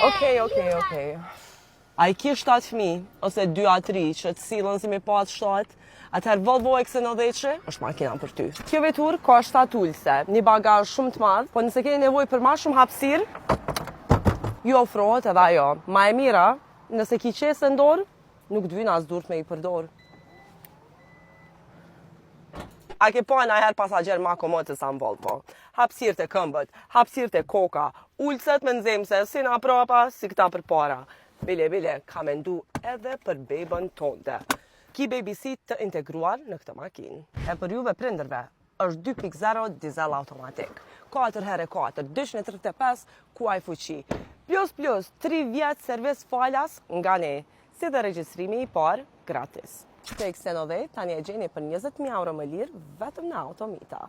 Okej. A I ki 7 fëmijë, ose 2 a 3 që të silën si me pas 7, atëherë Volvo XC90 është makina për ty. Kjo vetur ka 7 ulse, një bagazh shumë të madh, po nëse keni nevojë për më shumë hapësirë, ju ofrohet edhe ajo. Ma e mira, nëse ki qese në dorë, nuk të vynë as durt me I përdor. A ke pa najher pasagjer ma komod se sa në Volvo. Hapësirë të këmbët, hapësirë të koka, ulset me nxemse, si na prapa, si këta për para. Bile, ka mendu edhe për bebën tonde. Ki baby seat të integruar në këtë makinë. E për juve prindërve, është 2.0 dizel automatik. 4x4, 235 kuaj fuqi. Plus, 3 vjetë servis falas nga ne, si dhe regjistrimi I parë gratis. Këtë XC90 tani e gjeni për 20.000 euro më lirë vetëm në Automita.